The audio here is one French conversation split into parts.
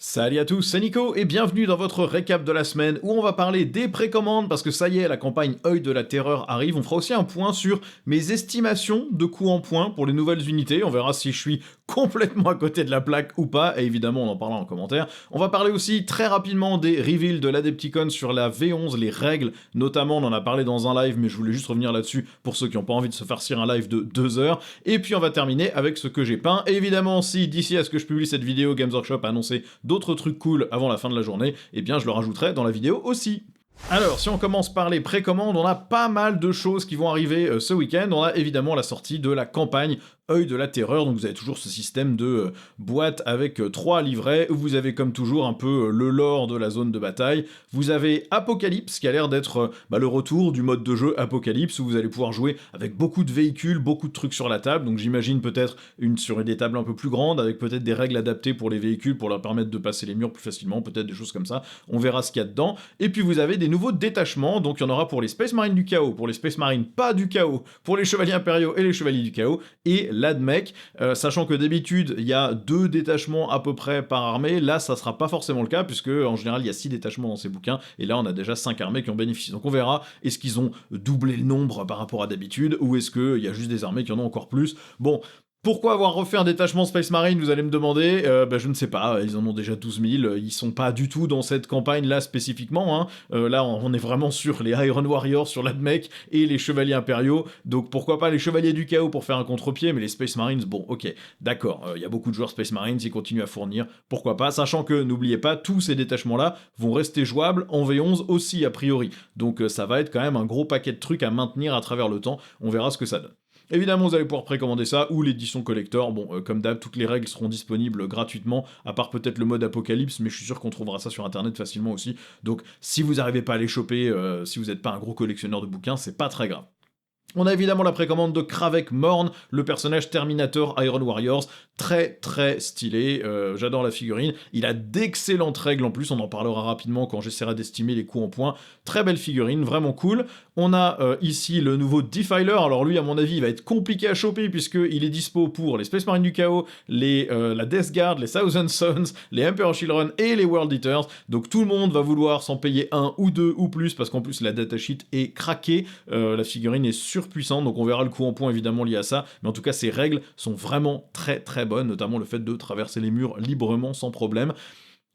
Salut à tous, c'est Nico et bienvenue dans votre récap de la semaine où on va parler des précommandes parce que ça y est, la campagne Œil de la Terreur arrive. On fera aussi un point sur mes estimations de coûts en points pour les nouvelles unités. On verra si je suis complètement à côté de la plaque ou pas, et évidemment on en parlera en commentaire. On va parler aussi très rapidement des reveals de l'Adepticon sur la V11, les règles notamment, on en a parlé dans un live mais je voulais juste revenir là-dessus pour ceux qui n'ont pas envie de se farcir un live de 2 heures. Et puis on va terminer avec ce que j'ai peint. Et évidemment, si d'ici à ce que je publie cette vidéo, Games Workshop a annoncé d'autres trucs cool avant la fin de la journée, eh bien je le rajouterai dans la vidéo aussi. Alors, si on commence par les précommandes, on a pas mal de choses qui vont arriver ce week-end. On a évidemment la sortie de la campagne Œil de la Terreur, donc vous avez toujours ce système de boîte avec 3 livrets, où vous avez comme toujours un peu le lore de la zone de bataille. Vous avez Apocalypse, qui a l'air d'être le retour du mode de jeu Apocalypse, où vous allez pouvoir jouer avec beaucoup de véhicules, beaucoup de trucs sur la table, donc j'imagine peut-être sur des tables un peu plus grandes, avec peut-être des règles adaptées pour les véhicules, pour leur permettre de passer les murs plus facilement, peut-être des choses comme ça, on verra ce qu'il y a dedans. Et puis vous avez des nouveaux détachements, donc il y en aura pour les Space Marines du Chaos, pour les Space Marines pas du Chaos, pour les Chevaliers Impériaux et les Chevaliers du Chaos, et l'Admech, sachant que d'habitude il y a 2 détachements à peu près par armée, là ça sera pas forcément le cas, puisque en général il y a 6 détachements dans ces bouquins, et là on a déjà 5 armées qui en bénéficient. Donc on verra, est-ce qu'ils ont doublé le nombre par rapport à d'habitude, ou est-ce qu'il y a juste des armées qui en ont encore plus. Bon, pourquoi avoir refait un détachement Space Marine, vous allez me demander, je ne sais pas, ils en ont déjà 12 000, ils sont pas du tout dans cette campagne-là spécifiquement, hein. Là on est vraiment sur les Iron Warriors, sur l'Admech et les Chevaliers Impériaux, donc pourquoi pas les Chevaliers du Chaos pour faire un contre-pied, mais les Space Marines, bon ok, d'accord, il y a beaucoup de joueurs Space Marines, ils continuent à fournir, pourquoi pas, sachant que, n'oubliez pas, tous ces détachements-là vont rester jouables en V11 aussi a priori, donc ça va être quand même un gros paquet de trucs à maintenir à travers le temps, on verra ce que ça donne. Évidemment, vous allez pouvoir précommander ça, ou l'édition collector, bon, comme d'hab, toutes les règles seront disponibles gratuitement, à part peut-être le mode Apocalypse, mais je suis sûr qu'on trouvera ça sur internet facilement aussi, donc si vous n'arrivez pas à les choper, si vous n'êtes pas un gros collectionneur de bouquins, c'est pas très grave. On a évidemment la précommande de Kravek Morn, le personnage Terminator Iron Warriors, très très stylé, j'adore la figurine, il a d'excellentes règles en plus, on en parlera rapidement quand j'essaierai d'estimer les coups en points, très belle figurine, vraiment cool. On a ici le nouveau Defiler, alors lui à mon avis il va être compliqué à choper puisqu'il est dispo pour les Space Marines du Chaos, la Death Guard, les Thousand Sons, les Emperor Children et les World Eaters, donc tout le monde va vouloir s'en payer un ou deux ou plus parce qu'en plus la datasheet est craquée, la figurine est surpuissante, donc on verra le coup en point évidemment lié à ça, mais en tout cas ces règles sont vraiment très très bonnes, notamment le fait de traverser les murs librement sans problème.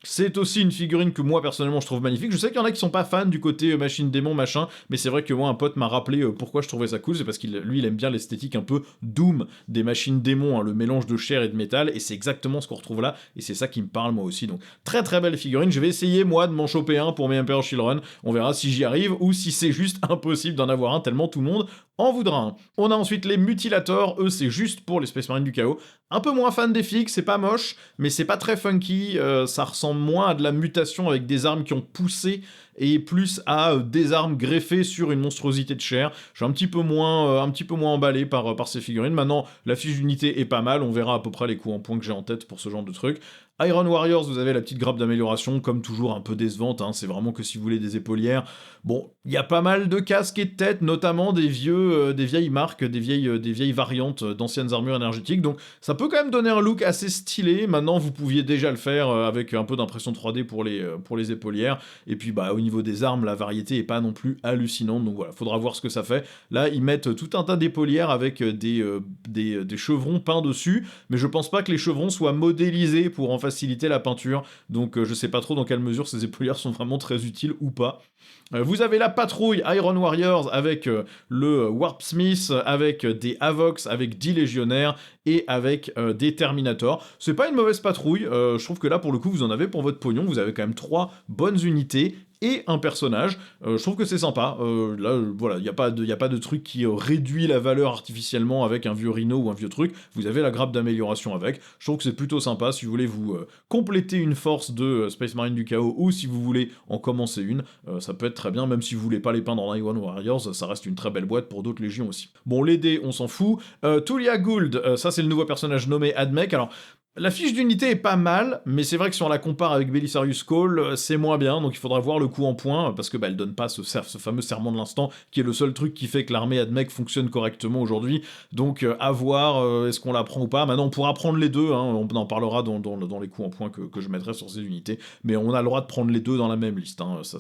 C'est aussi une figurine que moi personnellement je trouve magnifique. Je sais qu'il y en a qui sont pas fans du côté machine démon machin, mais c'est vrai que moi un pote m'a rappelé pourquoi je trouvais ça cool, c'est parce qu'il lui il aime bien l'esthétique un peu Doom des machines démons, hein, le mélange de chair et de métal, et c'est exactement ce qu'on retrouve là, et c'est ça qui me parle moi aussi. Donc très très belle figurine. Je vais essayer moi de m'en choper un pour mes Emperor Children. On verra si j'y arrive ou si c'est juste impossible d'en avoir un tellement tout le monde en voudra un. On a ensuite les Mutilators, eux c'est juste pour les Space Marines du Chaos. Un peu moins fan des figues, c'est pas moche, mais c'est pas très funky, ça ressemble moins à de la mutation avec des armes qui ont poussé et plus à des armes greffées sur une monstruosité de chair. Je suis un petit peu moins emballé par ces figurines. Maintenant, la fiche d'unité est pas mal, on verra à peu près les coups en point que j'ai en tête pour ce genre de truc. Iron Warriors, vous avez la petite grappe d'amélioration, comme toujours un peu décevante, hein, c'est vraiment que si vous voulez des épaulières. Bon, il y a pas mal de casques et de têtes, notamment des vieilles marques, des vieilles variantes d'anciennes armures énergétiques, donc ça peut quand même donner un look assez stylé. Maintenant, vous pouviez déjà le faire avec un peu d'impression 3D pour les épaulières, et puis au niveau des armes, la variété est pas non plus hallucinante, donc voilà, faudra voir ce que ça fait. Là, ils mettent tout un tas d'épaulières avec des chevrons peints dessus, mais je pense pas que les chevrons soient modélisés pour en faciliter la peinture, donc je sais pas trop dans quelle mesure ces épaulières sont vraiment très utiles ou pas. Vous avez la patrouille Iron Warriors avec le Warpsmith, avec des Avox, avec 10 légionnaires et avec des Terminators. C'est pas une mauvaise patrouille, je trouve que là pour le coup vous en avez pour votre pognon, vous avez quand même 3 bonnes unités et un personnage, je trouve que c'est sympa, là voilà, il n'y a pas de truc qui réduit la valeur artificiellement avec un vieux Rhino ou un vieux truc, vous avez la grappe d'amélioration avec, je trouve que c'est plutôt sympa si vous voulez vous compléter une force de Space Marine du Chaos ou si vous voulez en commencer une, ça peut être très bien, même si vous voulez pas les peindre en Iron Warriors, ça reste une très belle boîte pour d'autres légions aussi. Bon, les dés, on s'en fout. Tulia Gould, ça c'est le nouveau personnage nommé Admech, alors La fiche d'unité est pas mal, mais c'est vrai que si on la compare avec Belisarius Call, c'est moins bien, donc il faudra voir le coup en point, parce que elle donne pas ce fameux serment de l'instant, qui est le seul truc qui fait que l'armée Admech fonctionne correctement aujourd'hui, donc à voir, est-ce qu'on la prend ou pas. Maintenant on pourra prendre les deux, hein, on en parlera dans les coups en point que je mettrai sur ces unités, mais on a le droit de prendre les deux dans la même liste, hein, ça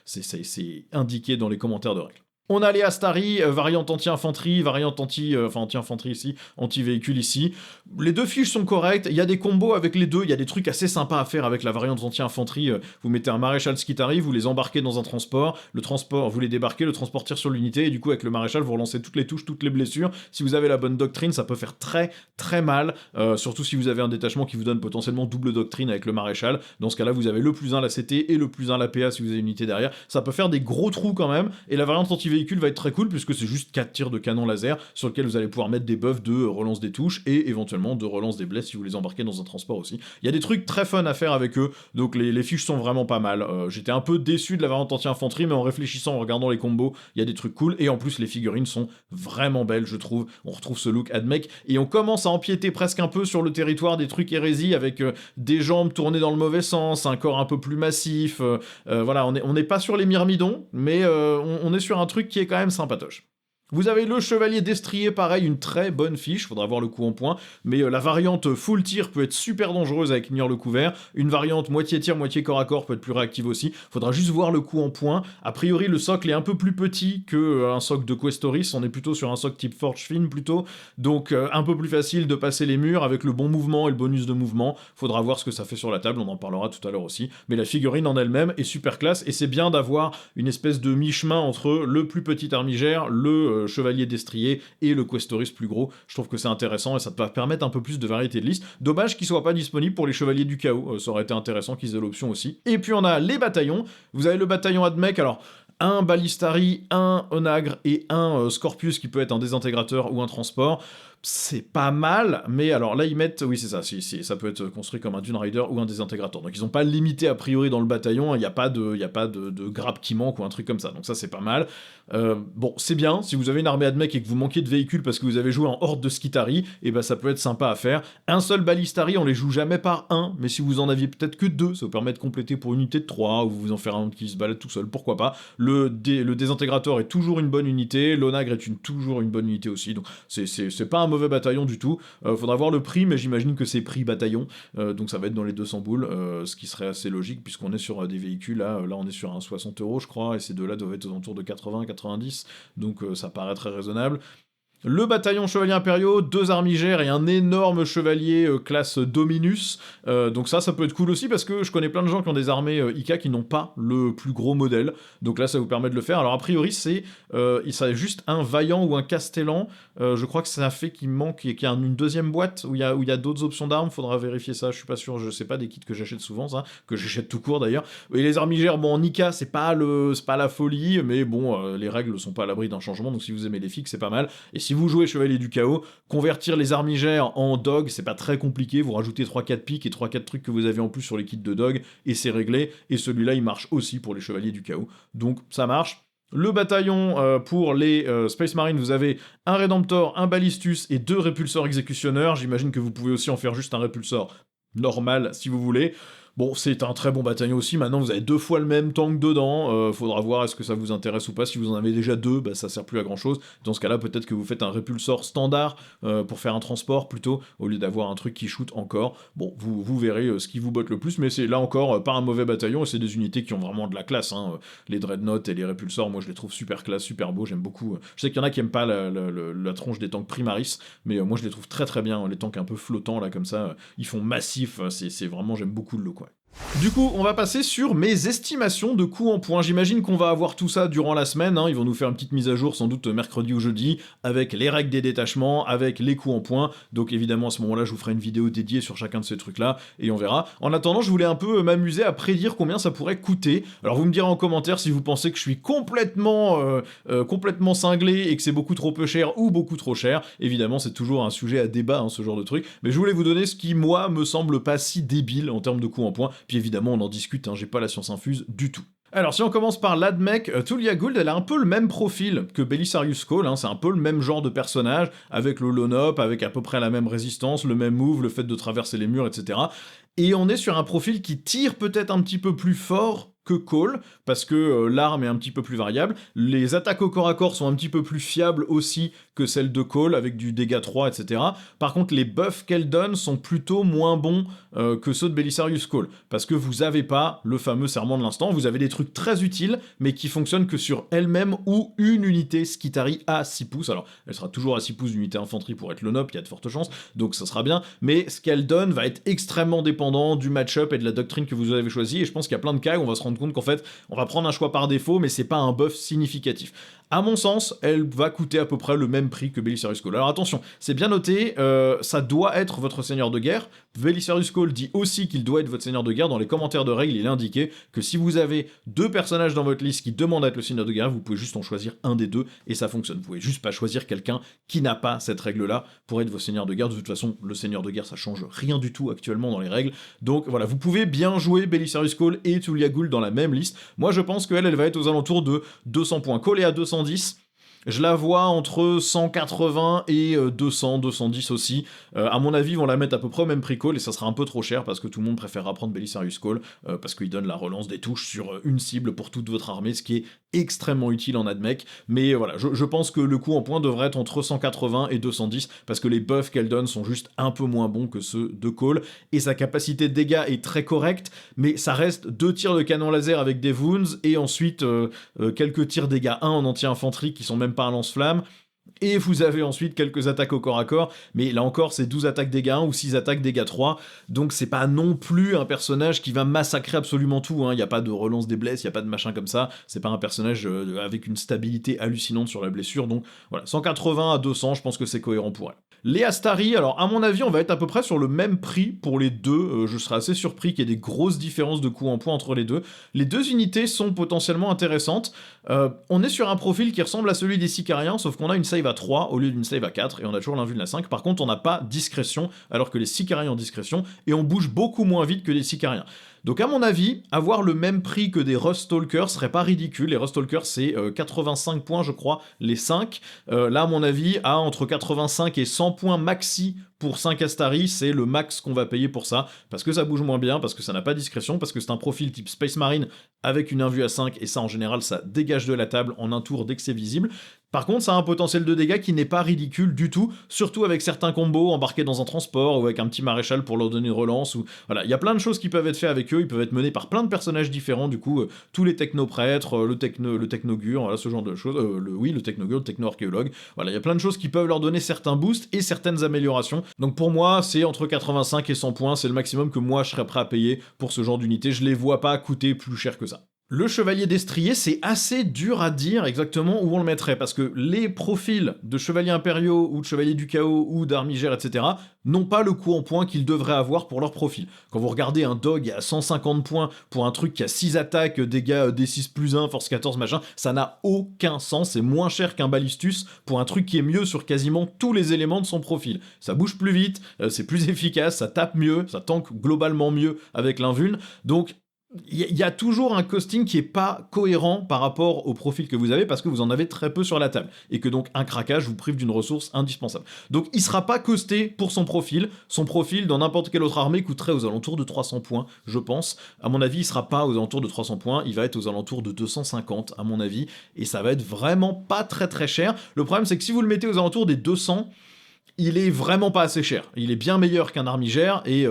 c'est indiqué dans les commentaires de règles. On a les Astari, variante anti-infanterie, variante anti-infanterie ici, anti-véhicule ici. Les deux fiches sont correctes, il y a des combos avec les deux, il y a des trucs assez sympas à faire avec la variante anti-infanterie. Vous mettez un maréchal Skitari, vous les embarquez dans un transport, le transport, vous les débarquez, le transport tire sur l'unité, et du coup avec le maréchal vous relancez toutes les touches, toutes les blessures. Si vous avez la bonne doctrine, ça peut faire très très mal, surtout si vous avez un détachement qui vous donne potentiellement double doctrine avec le maréchal. Dans ce cas-là, vous avez le plus 1 la CT et le plus 1 la PA si vous avez une unité derrière. Ça peut faire des gros trous quand même, et la variante anti-véhicule va être très cool puisque c'est juste 4 tirs de canon laser sur lequel vous allez pouvoir mettre des buffs de relance des touches et éventuellement de relance des blesses si vous les embarquez dans un transport aussi. Il y a des trucs très fun à faire avec eux, donc les fiches sont vraiment pas mal. J'étais un peu déçu de la variante anti-infanterie, mais en réfléchissant, en regardant les combos, il y a des trucs cool, et en plus les figurines sont vraiment belles, je trouve. On retrouve ce look Admech, et on commence à empiéter presque un peu sur le territoire des trucs hérésie, avec des jambes tournées dans le mauvais sens, un corps un peu plus massif, voilà, on n'est pas sur les myrmidons, mais on est sur un truc qui est quand même sympatoche. Vous avez le chevalier destrier, pareil, une très bonne fiche, faudra voir le coup en point, mais la variante full tir peut être super dangereuse avec Nier le couvert, une variante moitié tir, moitié corps à corps peut être plus réactive aussi, faudra juste voir le coup en point. A priori, le socle est un peu plus petit que un socle de Questoris, on est plutôt sur un socle type Forge Fin plutôt, donc un peu plus facile de passer les murs avec le bon mouvement et le bonus de mouvement. Faudra voir ce que ça fait sur la table, on en parlera tout à l'heure aussi, mais la figurine en elle-même est super classe, et c'est bien d'avoir une espèce de mi-chemin entre le plus petit armigère, le chevalier destrier et le Questoris plus gros. Je trouve que c'est intéressant et ça va permettre un peu plus de variété de liste. Dommage qu'il soit pas disponible pour les chevaliers du chaos, ça aurait été intéressant qu'ils aient l'option aussi. Et puis on a les bataillons. Vous avez le bataillon Admech, alors un Ballistari, un Onagre et un Scorpius qui peut être un désintégrateur ou un transport. C'est pas mal, mais alors là ils mettent, oui c'est ça, ça peut être construit comme un Dune Rider ou un désintégrateur, donc ils ont pas limité a priori dans le bataillon, il n'y a pas de grappe qui manque ou un truc comme ça, donc ça c'est pas mal. Bon, c'est bien, si vous avez une armée Admech et que vous manquez de véhicules parce que vous avez joué en horde de Skitari, et ben ça peut être sympa à faire. Un seul Ballistari, on les joue jamais par un, mais si vous en aviez peut-être que deux, ça vous permet de compléter pour une unité de 3, ou vous en faire un qui se balade tout seul, pourquoi pas. Le désintégrateur est toujours une bonne unité, l'Onagre est toujours une bonne unité aussi, donc c'est pas un mauvais bataillon du tout. Faudra voir le prix, mais j'imagine que c'est prix bataillon, donc ça va être dans les 200 boules, ce qui serait assez logique puisqu'on est sur des véhicules, là on est sur un 60€ je crois, et ces deux-là doivent être autour de 80-90, donc ça paraît très raisonnable. Le bataillon chevalier impériaux, 2 armigères et un énorme chevalier classe Dominus. Donc ça peut être cool aussi parce que je connais plein de gens qui ont des armées IK qui n'ont pas le plus gros modèle. Donc là, ça vous permet de le faire. Alors a priori, c'est juste un vaillant ou un castellan. Je crois que ça fait qu'il manque, qu'il y a une deuxième boîte où il y a d'autres options d'armes. Faudra vérifier ça. Je suis pas sûr. Je sais pas des kits que j'achète souvent, ça, que j'achète tout court d'ailleurs. Et les armigères, bon en IK, c'est pas la folie, mais bon, les règles sont pas à l'abri d'un changement. Donc si vous aimez les fixes, c'est pas mal. Et si vous jouez Chevalier du Chaos, convertir les armigères en dog, c'est pas très compliqué, vous rajoutez 3-4 piques et 3-4 trucs que vous avez en plus sur les kits de dog, et c'est réglé, et celui-là il marche aussi pour les Chevaliers du Chaos, donc ça marche. Le bataillon, pour les Space Marines, vous avez un Redemptor, un Ballistus et 2 répulseurs exécutionneurs, j'imagine que vous pouvez aussi en faire juste un répulsor normal si vous voulez. Bon, c'est un très bon bataillon aussi, maintenant vous avez 2 fois le même tank dedans, faudra voir est-ce que ça vous intéresse ou pas, si vous en avez déjà 2, bah ça sert plus à grand chose, dans ce cas-là peut-être que vous faites un répulsor standard pour faire un transport plutôt, au lieu d'avoir un truc qui shoot encore. Bon, vous verrez ce qui vous botte le plus, mais c'est là encore pas un mauvais bataillon, et c'est des unités qui ont vraiment de la classe, hein. Les Dreadnoughts et les répulsors, moi je les trouve super classe, super beaux, j'aime beaucoup. Je sais qu'il y en a qui aiment pas la tronche des tanks Primaris, mais moi je les trouve très très bien, les tanks un peu flottants là comme ça, ils font massif, c'est vraiment, j'aime beaucoup le look, ouais. Du coup, on va passer sur mes estimations de coûts en points. J'imagine qu'on va avoir tout ça durant la semaine, hein. Ils vont nous faire une petite mise à jour sans doute mercredi ou jeudi, avec les règles des détachements, avec les coûts en points. Donc évidemment, à ce moment-là, je vous ferai une vidéo dédiée sur chacun de ces trucs-là, et on verra. En attendant, je voulais un peu m'amuser à prédire combien ça pourrait coûter. Alors vous me direz en commentaire si vous pensez que je suis complètement cinglé et que c'est beaucoup trop peu cher ou beaucoup trop cher. Évidemment, c'est toujours un sujet à débat, hein, ce genre de truc. Mais je voulais vous donner ce qui, moi, me semble pas si débile en termes de coûts en points. Puis évidemment, on en discute, hein, j'ai pas la science infuse du tout. Alors, si on commence par l'Admech, Tulia Gould, elle a un peu le même profil que Belisarius Cawl, hein, c'est un peu le même genre de personnage, avec le lone-up, avec à peu près la même résistance, le même move, le fait de traverser les murs, etc. Et on est sur un profil qui tire peut-être un petit peu plus fort que Cawl, parce que l'arme est un petit peu plus variable. Les attaques au corps à corps sont un petit peu plus fiables aussi que celles de Cawl, avec du dégât 3, etc. Par contre, les buffs qu'elle donne sont plutôt moins bons que ceux de Belisarius Cawl, parce que vous avez pas le fameux serment de l'instant, vous avez des trucs très utiles, mais qui fonctionnent que sur elle-même ou une unité Skitari à 6 pouces. Alors, elle sera toujours à 6 pouces d'unité infanterie pour être le NOP, il y a de fortes chances, donc ça sera bien, mais ce qu'elle donne va être extrêmement dépendant du match-up et de la doctrine que vous avez choisi, et je pense qu'il y a plein de cas où on va se rendre compte qu'en fait, on va prendre un choix par défaut, mais c'est pas un buff significatif. À mon sens, elle va coûter à peu près le même prix que Belisarius Cawl. Alors attention, c'est bien noté, ça doit être votre seigneur de guerre. Belisarius Cawl dit aussi qu'il doit être votre seigneur de guerre. Dans les commentaires de règles, il est indiqué que si vous avez 2 personnages dans votre liste qui demandent à être le seigneur de guerre, vous pouvez juste en choisir un des 2 et ça fonctionne. Vous pouvez juste pas choisir quelqu'un qui n'a pas cette règle-là pour être vos seigneurs de guerre. De toute façon, le seigneur de guerre, ça change rien du tout actuellement dans les règles. Donc voilà, vous pouvez bien jouer Belisarius Cawl et Tulia Gould dans la même liste. Moi, je pense qu'elle va être aux alentours de 200 points. Cawl est à 210. Je la vois entre 180 et 200, 210 aussi. À mon avis, ils vont la mettre à peu près au même prix Cawl et ça sera un peu trop cher parce que tout le monde préférera prendre Belisarius Cawl parce qu'il donne la relance des touches sur une cible pour toute votre armée, ce qui est extrêmement utile en admech. Mais voilà, je pense que le coût en points devrait être entre 180 et 210 parce que les buffs qu'elle donne sont juste un peu moins bons que ceux de Cawl et sa capacité de dégâts est très correcte, mais ça reste 2 tirs de canon laser avec des wounds et ensuite quelques tirs dégâts 1 en anti-infanterie qui sont même pas un lance-flamme. Et vous avez ensuite quelques attaques au corps à corps, mais là encore c'est 12 attaques dégâts 1 ou 6 attaques dégâts 3, donc c'est pas non plus un personnage qui va massacrer absolument tout, hein. Y a pas de relance des blesses, y a pas de machin comme ça, c'est pas un personnage avec une stabilité hallucinante sur la blessure, donc voilà, 180 à 200, je pense que c'est cohérent pour elle. Les Astari, alors à mon avis on va être à peu près sur le même prix pour les deux, je serais assez surpris qu'il y ait des grosses différences de coût en points entre les deux. Les deux unités sont potentiellement intéressantes, on est sur un profil qui ressemble à celui des Sicariens, sauf qu'on a une save à 3 au lieu d'une save à 4, et on a toujours l'invulne à 5, par contre on n'a pas discrétion, alors que les Sicariens ont discrétion, et on bouge beaucoup moins vite que les Sicariens. Donc à mon avis, avoir le même prix que des Ruststalkers serait pas ridicule. Les Ruststalkers c'est 85 points je crois, les 5. Là à mon avis, à entre 85 et 100 points maxi pour 5 Astari, c'est le max qu'on va payer pour ça, parce que ça bouge moins bien, parce que ça n'a pas discrétion, parce que c'est un profil type Space Marine avec une invue à 5, et ça en général ça dégage de la table en un tour dès que c'est visible. Par contre, ça a un potentiel de dégâts qui n'est pas ridicule du tout, surtout avec certains combos embarqués dans un transport ou avec un petit maréchal pour leur donner une relance. Ou voilà, il y a plein de choses qui peuvent être faites avec eux. Ils peuvent être menés par plein de personnages différents. Du coup, tous les technoprêtres, le technogure, voilà ce genre de choses. Le technogure, le techno-archéologue. Voilà, il y a plein de choses qui peuvent leur donner certains boosts et certaines améliorations. Donc pour moi, c'est entre 85 et 100 points, c'est le maximum que moi je serais prêt à payer pour ce genre d'unité. Je les vois pas coûter plus cher que ça. Le chevalier destrier, c'est assez dur à dire exactement où on le mettrait, parce que les profils de chevaliers impériaux, ou de chevaliers du chaos, ou d'armigères, etc., n'ont pas le coût en points qu'ils devraient avoir pour leur profil. Quand vous regardez un dog à 150 points pour un truc qui a 6 attaques, dégâts D6+1, force 14, machin, ça n'a aucun sens, c'est moins cher qu'un balistus pour un truc qui est mieux sur quasiment tous les éléments de son profil. Ça bouge plus vite, c'est plus efficace, ça tape mieux, ça tank globalement mieux avec l'invulne, donc il y a toujours un costing qui est pas cohérent par rapport au profil que vous avez parce que vous en avez très peu sur la table et que donc un craquage vous prive d'une ressource indispensable. Donc il sera pas costé pour son profil dans n'importe quelle autre armée coûterait aux alentours de 300 points, je pense. À mon avis, il sera pas aux alentours de 300 points, il va être aux alentours de 250 à mon avis et ça va être vraiment pas très très cher. Le problème c'est que si vous le mettez aux alentours des 200, il est vraiment pas assez cher. Il est bien meilleur qu'un armigère et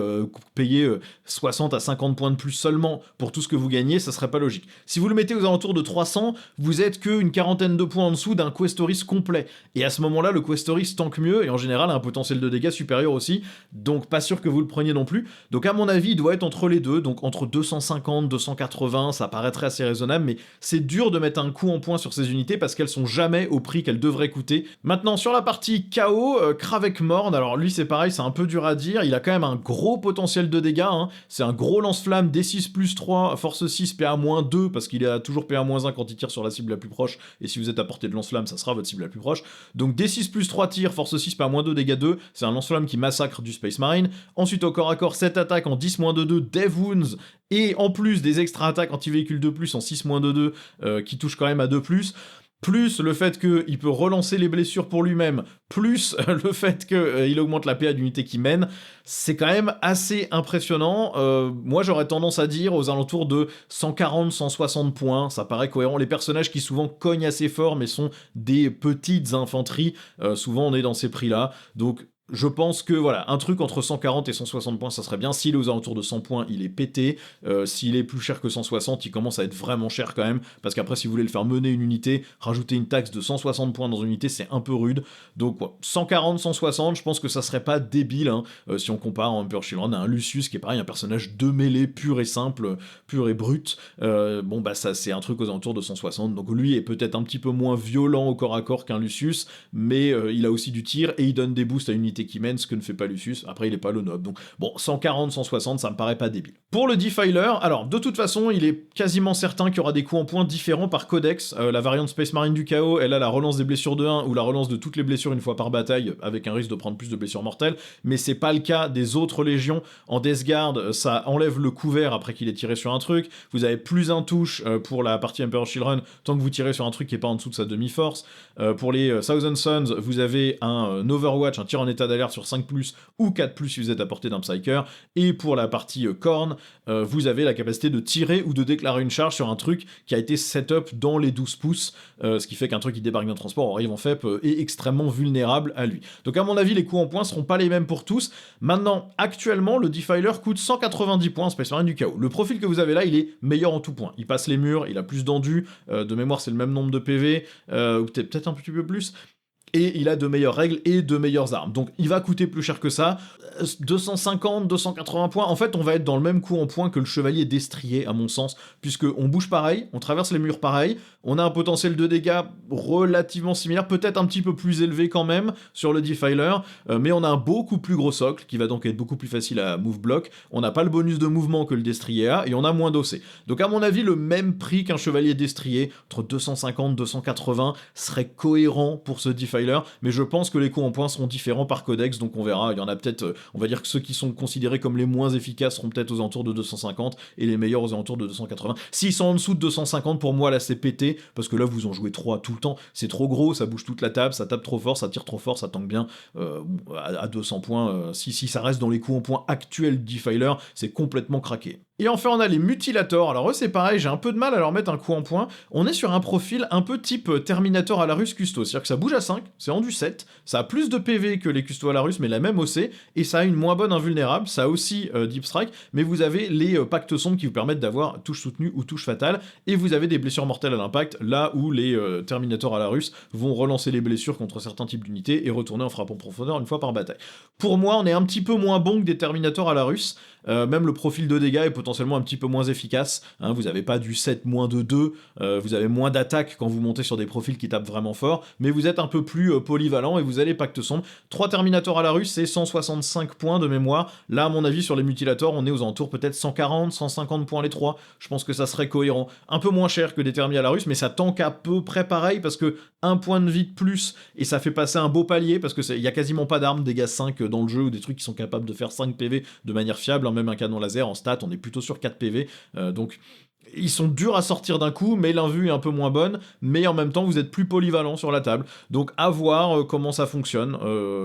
payer 60 à 50 points de plus seulement pour tout ce que vous gagnez, ça serait pas logique. Si vous le mettez aux alentours de 300, vous êtes qu'une quarantaine de points en dessous d'un Questoris complet. Et à ce moment-là, le Questoris tank mieux et en général a un potentiel de dégâts supérieur aussi, donc pas sûr que vous le preniez non plus. Donc à mon avis, il doit être entre les deux, donc entre 250, 280, ça paraîtrait assez raisonnable, mais c'est dur de mettre un coup en point sur ces unités parce qu'elles sont jamais au prix qu'elles devraient coûter. Maintenant, sur la partie KO, peut-être avec Morn, alors lui c'est pareil, c'est un peu dur à dire, il a quand même un gros potentiel de dégâts, hein. C'est un gros lance-flamme, D6 plus 3, force 6, PA-2, parce qu'il a toujours PA-1 quand il tire sur la cible la plus proche, et si vous êtes à portée de lance-flamme, ça sera votre cible la plus proche. Donc D6 plus 3 tirs, force 6, PA-2, dégâts 2, c'est un lance-flamme qui massacre du Space Marine. Ensuite au corps à corps, 7 attaques en 10-2, Dev Wounds, et en plus des extra attaques anti-véhicule de plus en 6-2, qui touchent quand même à 2+, plus le fait qu'il peut relancer les blessures pour lui-même, plus le fait qu'il augmente la PA d'unité qui mène, c'est quand même assez impressionnant. Moi j'aurais tendance à dire aux alentours de 140-160 points, ça paraît cohérent. Les personnages qui souvent cognent assez fort mais sont des petites infanteries, souvent on est dans ces prix-là, donc je pense que voilà, un truc entre 140 et 160 points, ça serait bien. S'il est aux alentours de 100 points, il est pété. S'il est plus cher que 160, il commence à être vraiment cher quand même. Parce qu'après, si vous voulez le faire mener une unité, rajouter une taxe de 160 points dans une unité, c'est un peu rude. Donc 140, 160, je pense que ça serait pas débile, hein, si on compare en Emperor Children à un Lucius, qui est pareil, un personnage de mêlée, pur et simple, pur et brut. Bon, bah ça, c'est un truc aux alentours de 160. Donc lui est peut-être un petit peu moins violent au corps à corps qu'un Lucius, mais il a aussi du tir et il donne des boosts à une unité qui mène, ce que ne fait pas Lucius. Après, il est pas le noble. Donc, bon, 140, 160, ça me paraît pas débile. Pour le Defiler, alors, de toute façon, il est quasiment certain qu'il y aura des coups en points différents par codex. La variante Space Marine du Chaos, elle a la relance des blessures de 1 ou la relance de toutes les blessures une fois par bataille, avec un risque de prendre plus de blessures mortelles, mais c'est pas le cas des autres légions. En Death Guard, ça enlève le couvert après qu'il est tiré sur un truc. Vous avez plus un touche pour la partie Emperor Children, tant que vous tirez sur un truc qui est pas en dessous de sa demi-force. Pour les Thousand Suns, vous avez un Overwatch, un tir en état d'alerte sur 5+, ou 4+, si vous êtes à portée d'un Psyker, et pour la partie Khorne, vous avez la capacité de tirer ou de déclarer une charge sur un truc qui a été set-up dans les 12 pouces, ce qui fait qu'un truc qui débarque d'un transport ou arrive en FEP est extrêmement vulnérable à lui. Donc à mon avis, les coups en points seront pas les mêmes pour tous. Maintenant, actuellement, le Defiler coûte 190 points en Space Marine du Chaos. Le profil que vous avez là, il est meilleur en tout point. Il passe les murs, il a plus d'endu, de mémoire c'est le même nombre de PV, ou peut-être un petit peu plus, et il a de meilleures règles et de meilleures armes. Donc il va coûter plus cher que ça, 250, 280 points, en fait on va être dans le même coup en points que le chevalier destrier à mon sens, puisque on bouge pareil, on traverse les murs pareil, on a un potentiel de dégâts relativement similaire, peut-être un petit peu plus élevé quand même sur le Defiler, mais on a un beaucoup plus gros socle, qui va donc être beaucoup plus facile à move block, on n'a pas le bonus de mouvement que le destrier a, et on a moins d'OC. Donc à mon avis, le même prix qu'un chevalier destrier, entre 250 280, serait cohérent pour ce Defiler, mais je pense que les coups en points seront différents par codex, donc on verra, il y en a peut-être, on va dire que ceux qui sont considérés comme les moins efficaces seront peut-être aux alentours de 250, et les meilleurs aux alentours de 280. S'ils sont en dessous de 250, pour moi là c'est pété, parce que là vous en jouez 3 tout le temps, c'est trop gros, ça bouge toute la table, ça tape trop fort, ça tire trop fort, ça tank bien, à 200 points, si ça reste dans les coups en points actuels du Defiler, c'est complètement craqué. Et enfin on a les Mutilators, alors eux c'est pareil, j'ai un peu de mal à leur mettre un coup en point, on est sur un profil un peu type Terminator à la Russe Custo, c'est-à-dire que ça bouge à 5, c'est en du 7, ça a plus de PV que les Custo à la Russe, mais la même OC, et ça a une moins bonne invulnérable, ça a aussi Deep Strike, mais vous avez les pactes sombres qui vous permettent d'avoir touche soutenue ou touche fatale, et vous avez des blessures mortelles à l'impact, là où les Terminators à la Russe vont relancer les blessures contre certains types d'unités et retourner en frappe en profondeur une fois par bataille. Pour moi, on est un petit peu moins bon que des Terminators à la Russe, même le profil de dégâts est potentiellement un petit peu moins efficace, hein, vous n'avez pas du 7 moins de 2, vous avez moins d'attaque quand vous montez sur des profils qui tapent vraiment fort, mais vous êtes un peu plus polyvalent et vous allez pacte sombre. 3 Terminators à la Russe, c'est 165 points de mémoire, là à mon avis sur les Mutilators on est aux alentours peut-être 140, 150 points les 3, je pense que ça serait cohérent, un peu moins cher que des Termi à la Russe, mais ça tank à peu près pareil, parce que un point de vie de plus, et ça fait passer un beau palier, parce que il y a quasiment pas d'armes dégâts 5 dans le jeu, ou des trucs qui sont capables de faire 5 PV de manière fiable, même un canon laser en stat, on est plutôt sur 4 PV, donc ils sont durs à sortir d'un coup, mais l'invue est un peu moins bonne, mais en même temps vous êtes plus polyvalent sur la table, donc à voir comment ça fonctionne,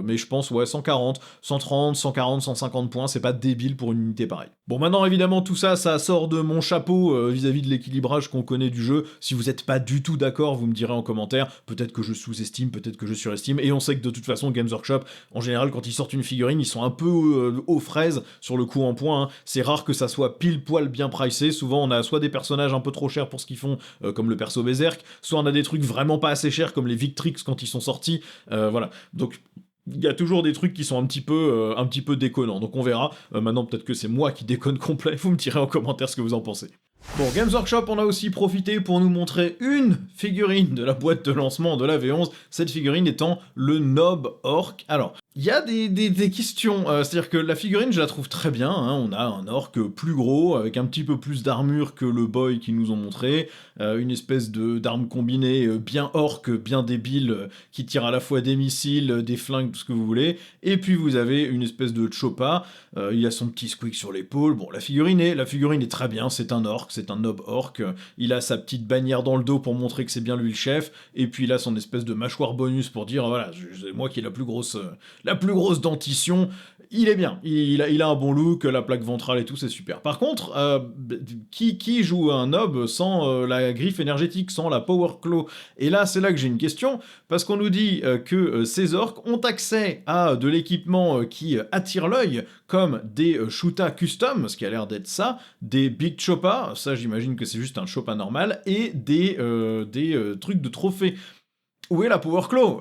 mais je pense ouais 140, 130, 140, 150 points, c'est pas débile pour une unité pareille. Bon maintenant évidemment tout ça, ça sort de mon chapeau vis-à-vis de l'équilibrage qu'on connaît du jeu, si vous êtes pas du tout d'accord, vous me direz en commentaire, peut-être que je sous-estime, peut-être que je surestime, et on sait que de toute façon Games Workshop, en général quand ils sortent une figurine, ils sont un peu aux fraises sur le coup en point, hein. C'est rare que ça soit pile poil bien pricé, souvent on a soit des personnages un peu trop chers pour ce qu'ils font, comme le perso Berserk, soit on a des trucs vraiment pas assez chers comme les Victrix quand ils sont sortis, voilà, donc il y a toujours des trucs qui sont un petit peu déconnants, donc on verra, maintenant peut-être que c'est moi qui déconne complet, vous me direz en commentaire ce que vous en pensez. Bon, Games Workshop, on a aussi profité pour nous montrer une figurine de la boîte de lancement de la V11, cette figurine étant le Nob Orc. Alors, Il y a des questions, c'est-à-dire que la figurine, je la trouve très bien, hein. On a un orc plus gros, avec un petit peu plus d'armure que le boy qu'ils nous ont montré, une espèce d'arme combinée bien orc, bien débile, qui tire à la fois des missiles, des flingues, tout ce que vous voulez, et puis vous avez une espèce de Choppa, il a son petit squeak sur l'épaule. Bon, la figurine est très bien, c'est un orc, c'est un nob orc, il a sa petite bannière dans le dos pour montrer que c'est bien lui le chef, et puis il a son espèce de mâchoire bonus pour dire, voilà, c'est moi qui ai la plus grosse dentition. Il est bien, il a un bon look, la plaque ventrale et tout, c'est super. Par contre, qui joue un nob sans la griffe énergétique, sans la power claw? Et là, c'est là que j'ai une question, parce qu'on nous dit que ces orques ont accès à de l'équipement qui attire l'œil, comme des Shuta custom, ce qui a l'air d'être ça, des Big Choppa, ça j'imagine que c'est juste un Choppa normal, et des trucs de trophée. Où est la Power Claw?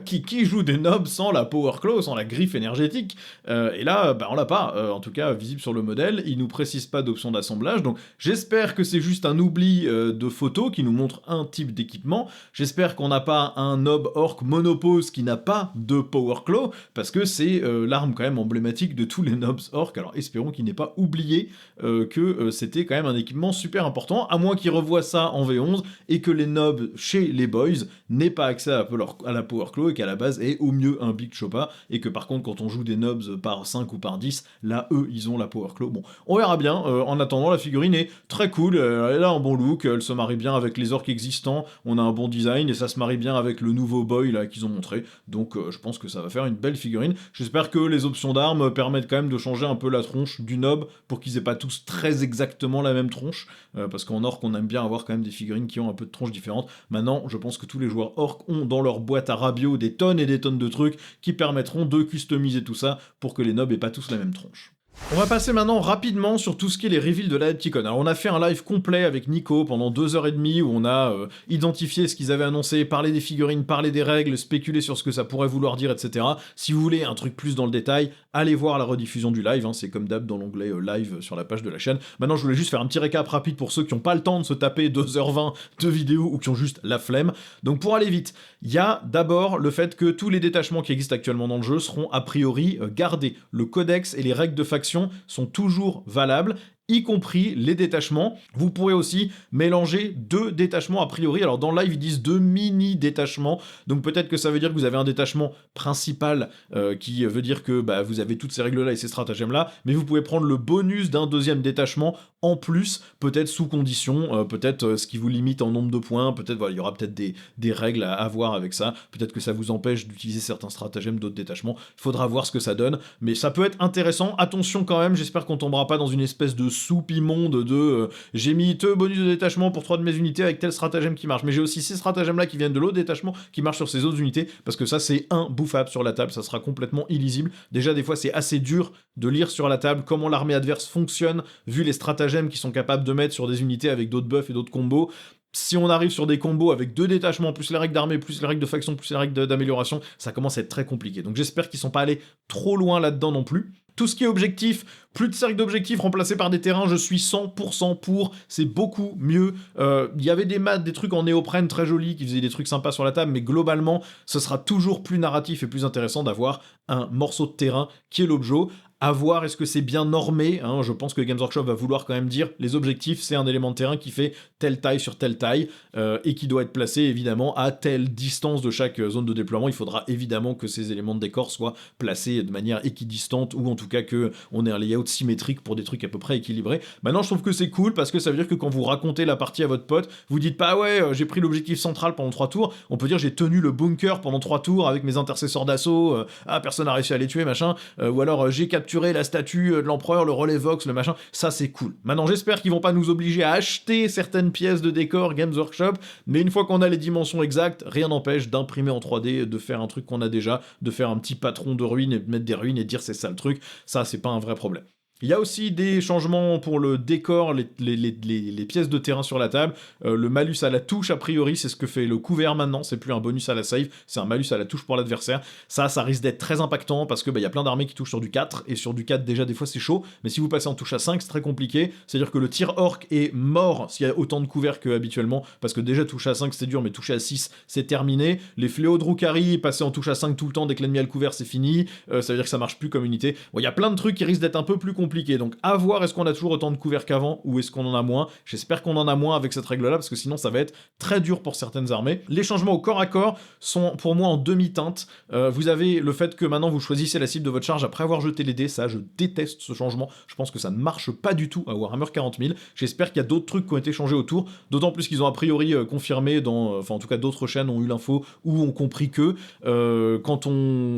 Qui joue des nobs sans la Power Claw, sans la griffe énergétique? Et là, bah, on l'a pas, en tout cas visible sur le modèle, il nous précise pas d'option d'assemblage, donc j'espère que c'est juste un oubli de photo qui nous montre un type d'équipement, j'espère qu'on n'a pas un nob orc monopose qui n'a pas de Power Claw, parce que c'est l'arme quand même emblématique de tous les nobs orc, alors espérons qu'il n'ait pas oublié que c'était quand même un équipement super important, à moins qu'il revoie ça en V11, et que les nobs chez les boys n'aient pas accès à la Power Claw et qu'à la base est au mieux un Big Choppa, et que par contre quand on joue des nobs par 5 ou par 10, là eux ils ont la Power Claw. Bon, on verra bien, en attendant la figurine est très cool, elle a un bon look, elle se marie bien avec les orques existants, on a un bon design et ça se marie bien avec le nouveau boy là qu'ils ont montré, donc je pense que ça va faire une belle figurine. J'espère que les options d'armes permettent quand même de changer un peu la tronche du nob pour qu'ils aient pas tous très exactement la même tronche, parce qu'en orc on aime bien avoir quand même des figurines qui ont un peu de tronche différente. Maintenant je pense que tous les joueurs orcs ont dans leur boîte à Rabio des tonnes et des tonnes de trucs qui permettront de customiser tout ça pour que les nobs aient pas tous la même tronche. On va passer maintenant rapidement sur tout ce qui est les reveals de la Adepticon. Alors on a fait un live complet avec Nico pendant 2h30 où on a identifié ce qu'ils avaient annoncé, parlé des figurines, parlé des règles, spéculé sur ce que ça pourrait vouloir dire, etc. Si vous voulez un truc plus dans le détail, allez voir la rediffusion du live, hein, c'est comme d'hab dans l'onglet live sur la page de la chaîne. Maintenant je voulais juste faire un petit récap rapide pour ceux qui n'ont pas le temps de se taper 2h20 de vidéos ou qui ont juste la flemme. Donc pour aller vite, il y a d'abord le fait que tous les détachements qui existent actuellement dans le jeu seront a priori gardés. Le codex et les règles de faction sont toujours valables, y compris les détachements. Vous pourrez aussi mélanger 2 détachements a priori. Alors dans le live ils disent 2 mini détachements, donc peut-être que ça veut dire que vous avez un détachement principal qui veut dire que bah, vous avez toutes ces règles là et ces stratagèmes là, mais vous pouvez prendre le bonus d'un deuxième détachement en plus, peut-être sous condition, peut-être ce qui vous limite en nombre de points, peut-être voilà, il y aura peut-être des règles à avoir avec ça, peut-être que ça vous empêche d'utiliser certains stratagèmes d'autres détachements, il faudra voir ce que ça donne, mais ça peut être intéressant. Attention quand même, j'espère qu'on tombera pas dans une espèce de soupe immonde de j'ai mis 2 bonus de détachement pour 3 de mes unités avec tel stratagème qui marche, mais j'ai aussi ces stratagèmes là qui viennent de l'autre détachement qui marchent sur ces autres unités, parce que ça c'est imbouffable sur la table, ça sera complètement illisible. Déjà des fois c'est assez dur de lire sur la table comment l'armée adverse fonctionne, vu les stratagèmes qui sont capables de mettre sur des unités avec d'autres buffs et d'autres combos. Si on arrive sur des combos avec 2 détachements, plus les règles d'armée, plus les règles de faction, plus les règles d'amélioration, ça commence à être très compliqué. Donc j'espère qu'ils sont pas allés trop loin là-dedans non plus. Tout ce qui est objectif, plus de cercles d'objectifs remplacés par des terrains, je suis 100% pour, c'est beaucoup mieux. Il y avait des maths, des trucs en néoprène très jolis qui faisaient des trucs sympas sur la table, mais globalement, ce sera toujours plus narratif et plus intéressant d'avoir un morceau de terrain qui est l'objet. À voir, est-ce que c'est bien normé, hein, je pense que Games Workshop va vouloir quand même dire les objectifs c'est un élément de terrain qui fait telle taille sur telle taille et qui doit être placé évidemment à telle distance de chaque zone de déploiement. Il faudra évidemment que ces éléments de décor soient placés de manière équidistante, ou en tout cas que on ait un layout symétrique pour des trucs à peu près équilibrés. Maintenant je trouve que c'est cool parce que ça veut dire que quand vous racontez la partie à votre pote, vous dites pas ouais j'ai pris l'objectif central pendant 3 tours, on peut dire j'ai tenu le bunker pendant 3 tours avec mes intercesseurs d'assaut, personne n'a réussi à les tuer machin, ou alors j'ai capturé la statue de l'empereur, le relais Vox, le machin, ça c'est cool. Maintenant j'espère qu'ils vont pas nous obliger à acheter certaines pièces de décor Games Workshop, mais une fois qu'on a les dimensions exactes, rien n'empêche d'imprimer en 3D, de faire un truc qu'on a déjà, de faire un petit patron de ruines et de mettre des ruines et de dire c'est ça le truc, ça c'est pas un vrai problème. Il y a aussi des changements pour le décor, les pièces de terrain sur la table. Le malus à la touche, a priori, c'est ce que fait le couvert maintenant. C'est plus un bonus à la save, c'est un malus à la touche pour l'adversaire. Ça risque d'être très impactant parce que y a plein d'armées qui touchent sur du 4, et sur du 4, déjà, des fois, c'est chaud. Mais si vous passez en touche à 5, c'est très compliqué. C'est-à-dire que le tir orc est mort s'il y a autant de couverts qu'habituellement, parce que déjà, toucher à 5, c'est dur, mais toucher à 6, c'est terminé. Les fléaux de Drukhari, passer en touche à 5 tout le temps dès que l'ennemi a le couvert, c'est fini. Ça veut dire que ça marche plus comme unité. Bon, il y a plein de trucs qui risquent d'être un peu plus compliqués. Donc, à voir, est-ce qu'on a toujours autant de couverts qu'avant, ou est-ce qu'on en a moins? J'espère qu'on en a moins avec cette règle-là, parce que sinon, ça va être très dur pour certaines armées. Les changements au corps à corps sont, pour moi, en demi-teinte. Vous avez le fait que maintenant, vous choisissez la cible de votre charge après avoir jeté les dés. Ça, je déteste ce changement. Je pense que ça ne marche pas du tout à Warhammer 40 000. J'espère qu'il y a d'autres trucs qui ont été changés autour, d'autant plus qu'ils ont a priori confirmé en tout cas d'autres chaînes ont eu l'info ou ont compris que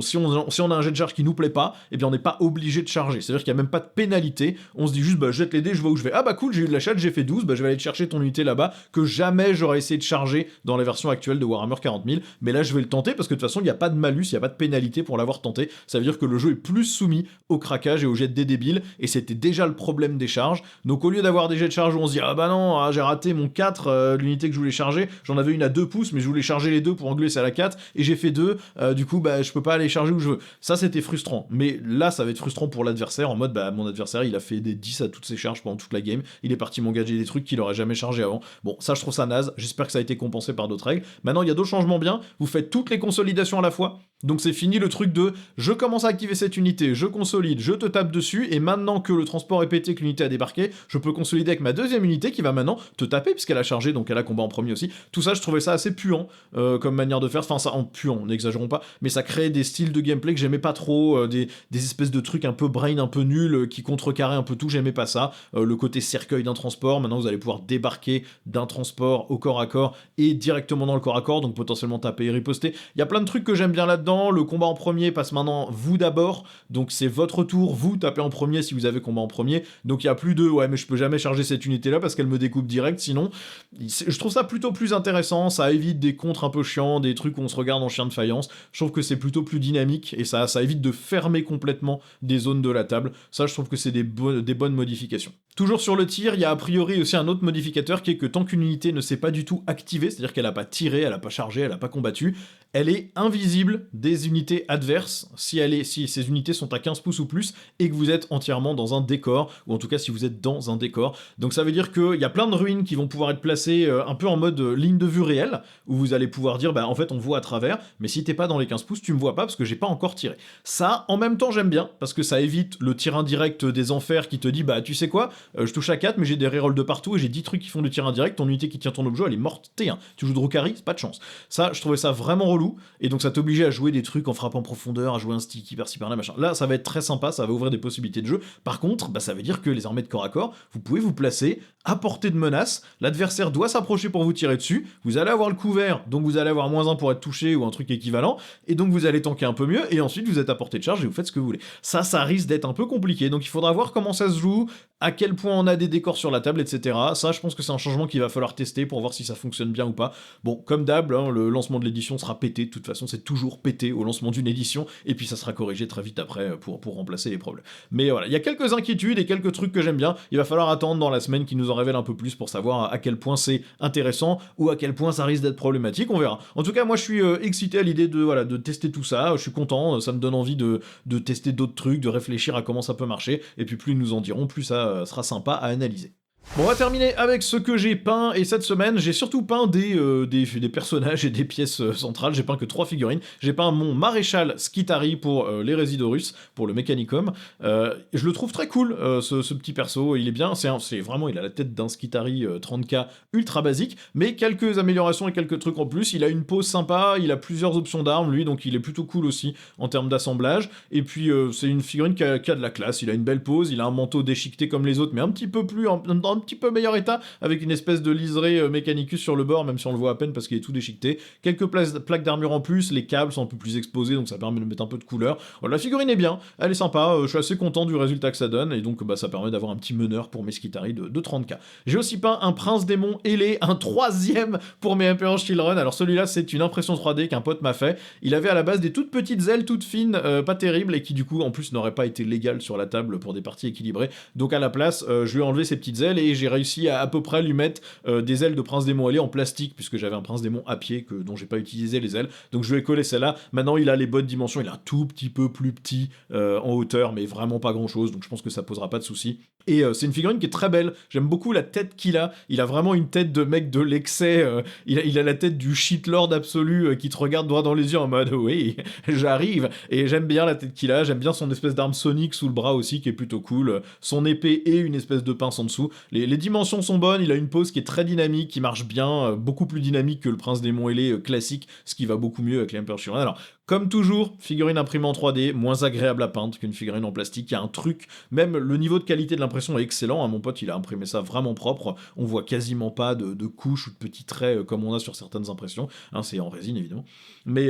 si on a un jet de charge qui nous plaît pas, eh bien on n'est pas obligé de charger. C'est-à-dire qu'il n'y a même pas de pénalité. On se dit juste, jette les dés, je vois où je vais. Ah cool, j'ai eu de la chatte, j'ai fait 12, je vais aller te chercher ton unité là-bas, que jamais j'aurais essayé de charger dans la version actuelle de Warhammer 40 000. Mais là, je vais le tenter parce que de toute façon, il n'y a pas de malus, il n'y a pas de pénalité pour l'avoir tenté. Ça veut dire que le jeu est plus soumis au craquage et au jet de dés débiles, et c'était déjà le problème des charges. Donc au lieu d'avoir des jets de charge où on se dit non, j'ai raté mon 4, l'unité que je voulais charger, j'en avais une à 2 pouces, mais je voulais charger les deux pour engluer celle à 4, et j'ai fait 2, du coup je peux pas aller charger où je veux. Ça, c'était frustrant. Mais là, ça va être frustrant pour l'adversaire, en mode mon adversaire, il a fait des 10 à toutes ses charges pendant toute la game, il est parti m'engager des trucs qu'il aurait jamais chargé avant. Bon, ça, je trouve ça naze, j'espère que ça a été compensé par d'autres règles. Maintenant, il y a d'autres changements bien, vous faites toutes les consolidations à la fois, donc c'est fini le truc de je commence à activer cette unité, je consolide, je te tape dessus, et maintenant que le transport est pété, que l'unité a débarqué, je peux consolider avec ma deuxième unité qui va maintenant te taper puisqu'elle a chargé, donc elle a combat en premier aussi. Tout ça, je trouvais ça assez puant comme manière de faire, enfin ça en puant, n'exagérons pas, mais ça crée des styles de gameplay que j'aimais pas trop, des espèces de trucs un peu brain, un peu nuls, qui contrecarraient un peu tout, j'aimais pas ça. Le côté cercueil d'un transport, maintenant vous allez pouvoir débarquer d'un transport au corps à corps et directement dans le corps à corps, donc potentiellement taper et riposter. Il y a plein de trucs que j'aime bien là-dedans. Le combat en premier passe maintenant vous d'abord, donc c'est votre tour, vous tapez en premier si vous avez combat en premier, donc il y a plus de mais je peux jamais charger cette unité là parce qu'elle me découpe direct, sinon je trouve ça plutôt plus intéressant, ça évite des contres un peu chiants, des trucs où on se regarde en chien de faïence. Je trouve que c'est plutôt plus dynamique et ça évite de fermer complètement des zones de la table. Ça, je trouve que c'est des bonnes modifications. Toujours sur le tir, il y a a priori aussi un autre modificateur qui est que tant qu'une unité ne s'est pas du tout activée, c'est-à-dire qu'elle a pas tiré, elle a pas chargé, elle a pas combattu, elle est invisible des unités adverses si ces unités sont à 15 pouces ou plus et que vous êtes entièrement dans un décor, ou en tout cas si vous êtes dans un décor. Donc ça veut dire qu'il y a plein de ruines qui vont pouvoir être placées un peu en mode ligne de vue réelle, où vous allez pouvoir dire en fait on voit à travers, mais si t'es pas dans les 15 pouces, tu me vois pas parce que j'ai pas encore tiré. Ça, en même temps, j'aime bien, parce que ça évite le tir indirect des enfers qui te dit tu sais quoi, je touche à 4 mais j'ai des rerolls de partout et j'ai 10 trucs qui font du tir indirect, ton unité qui tient ton objet elle est morte, T1. Tu joues Drukhari, c'est pas de chance. Ça, je trouvais ça vraiment relou, et donc ça t'obligeait à jouer des trucs en frappant en profondeur, à jouer un sticky par-ci par-là, machin. Là, ça va être très sympa, ça va ouvrir des possibilités de jeu. Par contre, ça veut dire que les armées de corps à corps, vous pouvez vous placer à portée de menace, l'adversaire doit s'approcher pour vous tirer dessus, vous allez avoir le couvert, donc vous allez avoir -1 pour être touché ou un truc équivalent, et donc vous allez tanker un peu mieux, et ensuite vous êtes à portée de charge et vous faites ce que vous voulez. Ça risque d'être un peu compliqué, donc il faudra voir comment ça se joue, à quel point on a des décors sur la table, etc. Ça, je pense que c'est un changement qu'il va falloir tester pour voir si ça fonctionne bien ou pas. Bon, comme d'hab, le lancement de l'édition sera pété, de toute façon c'est toujours pété au lancement d'une édition, et puis ça sera corrigé très vite après pour remplacer les problèmes. Mais voilà, il y a quelques inquiétudes et quelques trucs que j'aime bien, il va falloir attendre dans la semaine qui nous en révèle un peu plus pour savoir à quel point c'est intéressant ou à quel point ça risque d'être problématique, on verra. En tout cas, moi je suis excité à l'idée de tester tout ça, je suis content, ça me donne envie de tester d'autres trucs, de réfléchir à comment ça peut marcher, et puis plus ils nous en diront, plus ça sera sympa à analyser. Bon, on va terminer avec ce que j'ai peint, et cette semaine, j'ai surtout peint des personnages et des pièces centrales. J'ai peint que 3 figurines. J'ai peint mon maréchal Skitari pour les Résidorus, pour le Mechanicum. Je le trouve très cool, ce petit perso, il est bien, c'est vraiment, il a la tête d'un Skitari 30k ultra basique, mais quelques améliorations et quelques trucs en plus. Il a une pose sympa, il a plusieurs options d'armes, lui, donc il est plutôt cool aussi en termes d'assemblage. Et puis, c'est une figurine qui a de la classe, il a une belle pose, il a un manteau déchiqueté comme les autres, mais un petit peu plus, un un petit peu meilleur état, avec une espèce de liseré Mechanicus sur le bord, même si on le voit à peine parce qu'il est tout déchiqueté. Quelques plaques d'armure en plus, les câbles sont un peu plus exposés, donc ça permet de mettre un peu de couleur. Voilà, la figurine est bien, elle est sympa, je suis assez content du résultat que ça donne, et donc ça permet d'avoir un petit meneur pour mes Skitari de 30k. J'ai aussi peint un Prince Démon ailé, un troisième pour mes Emperor Children. Alors celui-là, c'est une impression 3D qu'un pote m'a fait. Il avait à la base des toutes petites ailes, toutes fines, pas terribles, et qui du coup, en plus, n'auraient pas été légales sur la table pour des parties équilibrées. Donc à la place, je lui ai enlevé ces petites ailes, et j'ai réussi à peu près lui mettre des ailes de Prince Démon ailé en plastique, puisque j'avais un Prince Démon à pied dont j'ai pas utilisé les ailes. Donc je lui ai collé celle-là. Maintenant, il a les bonnes dimensions, il est un tout petit peu plus petit en hauteur, mais vraiment pas grand-chose, donc je pense que ça posera pas de soucis. Et c'est une figurine qui est très belle, j'aime beaucoup la tête qu'il a, il a vraiment une tête de mec de l'excès, il a la tête du shitlord absolu qui te regarde droit dans les yeux en mode oui, j'arrive, et j'aime bien la tête qu'il a, j'aime bien son espèce d'arme sonique sous le bras aussi qui est plutôt cool, son épée et une espèce de pince en dessous, les dimensions sont bonnes, il a une pose qui est très dynamique, qui marche bien, beaucoup plus dynamique que le Prince Démon ailé classique, ce qui va beaucoup mieux avec l'Emperor Children. Alors, comme toujours, figurine imprimée en 3D, moins agréable à peindre qu'une figurine en plastique, il y a un truc, même le niveau de qualité de l'impression est excellent, hein, mon pote il a imprimé ça vraiment propre, on voit quasiment pas de couches ou de petits traits comme on a sur certaines impressions, hein, c'est en résine évidemment, mais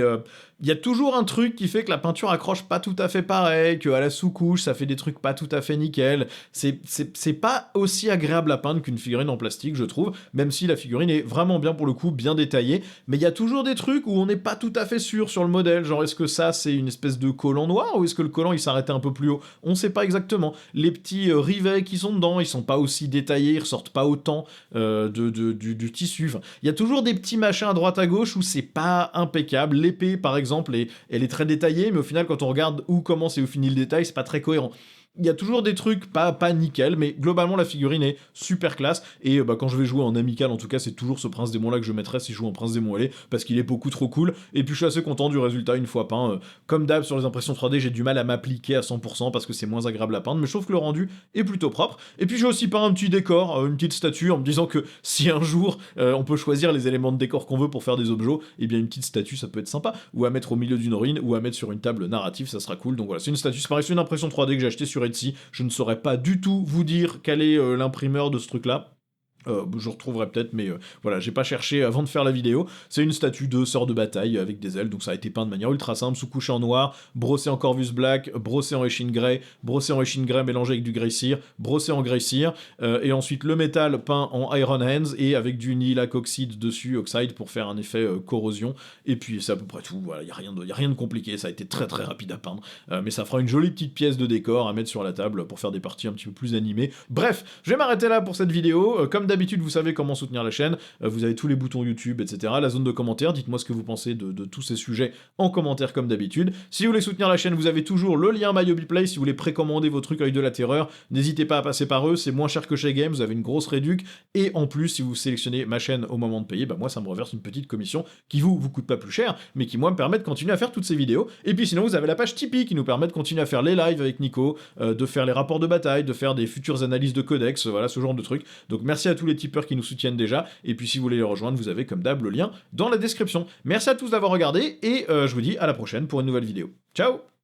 il y a toujours un truc qui fait que la peinture accroche pas tout à fait pareil, qu'à la sous-couche ça fait des trucs pas tout à fait nickel, c'est pas aussi agréable à peindre qu'une figurine en plastique je trouve, même si la figurine est vraiment bien pour le coup, bien détaillée, mais il y a toujours des trucs où on n'est pas tout à fait sûr sur le modèle, genre est-ce que ça c'est une espèce de collant noir ou est-ce que le collant il s'arrêtait un peu plus haut, on sait pas exactement, les petits rivets qui sont dedans ils sont pas aussi détaillés, ils ressortent pas autant du tissu, enfin, il y a toujours des petits machins à droite à gauche où c'est pas impeccable, l'épée par exemple elle est très détaillée mais au final quand on regarde où commence et où finit le détail c'est pas très cohérent. Il y a toujours des trucs pas nickel, mais globalement la figurine est super classe, et quand je vais jouer en amical en tout cas c'est toujours ce Prince Démon là que je mettrai si je joue en Prince Démon ailé, parce qu'il est beaucoup trop cool, et puis je suis assez content du résultat une fois peint, comme d'hab sur les impressions 3D j'ai du mal à m'appliquer à 100% parce que c'est moins agréable à peindre, mais je trouve que le rendu est plutôt propre, et puis j'ai aussi peint un petit décor, une petite statue, en me disant que si un jour on peut choisir les éléments de décor qu'on veut pour faire des objets, et bien une petite statue ça peut être sympa, ou à mettre au milieu d'une ruine, ou à mettre sur une table narrative, ça sera cool, donc voilà, c'est une statue, c'est pareil, c'est une impression 3D que j'ai acheté sur Etsy, je ne saurais pas du tout vous dire quel est l'imprimeur de ce truc-là. Je retrouverai peut-être, mais voilà, j'ai pas cherché avant de faire la vidéo. C'est une statue de sœur de bataille avec des ailes, donc ça a été peint de manière ultra simple, sous-couché en noir, brossé en Corvus Black, brossé en Eshin Grey, brossé en Eshin Grey mélangé avec du Grey Seer, brossé en Grey Seer, et ensuite le métal peint en Iron Hands et avec du Nihilakh Oxide dessus, Oxide, pour faire un effet corrosion, et puis c'est à peu près tout, voilà, y a rien de compliqué, ça a été très très rapide à peindre, mais ça fera une jolie petite pièce de décor à mettre sur la table pour faire des parties un petit peu plus animées. Bref, je vais m'arrêter là pour cette vidéo, comme d'habitude vous savez comment soutenir la chaîne, vous avez tous les boutons YouTube, etc. La zone de commentaires, dites-moi ce que vous pensez de tous ces sujets en commentaire comme d'habitude. Si vous voulez soutenir la chaîne, vous avez toujours le lien MyHobbyPlay, si vous voulez précommander vos trucs Œil de la Terreur, n'hésitez pas à passer par eux, c'est moins cher que chez Games, vous avez une grosse réduc, et en plus, si vous sélectionnez ma chaîne au moment de payer, moi ça me reverse une petite commission qui vous coûte pas plus cher, mais qui moi me permet de continuer à faire toutes ces vidéos. Et puis sinon, vous avez la page Tipeee qui nous permet de continuer à faire les lives avec Nico, de faire les rapports de bataille, de faire des futures analyses de codex, voilà, ce genre de trucs. Donc merci à tous les tipeurs qui nous soutiennent déjà, et puis si vous voulez les rejoindre, vous avez comme d'hab le lien dans la description. Merci à tous d'avoir regardé, et je vous dis à la prochaine pour une nouvelle vidéo. Ciao!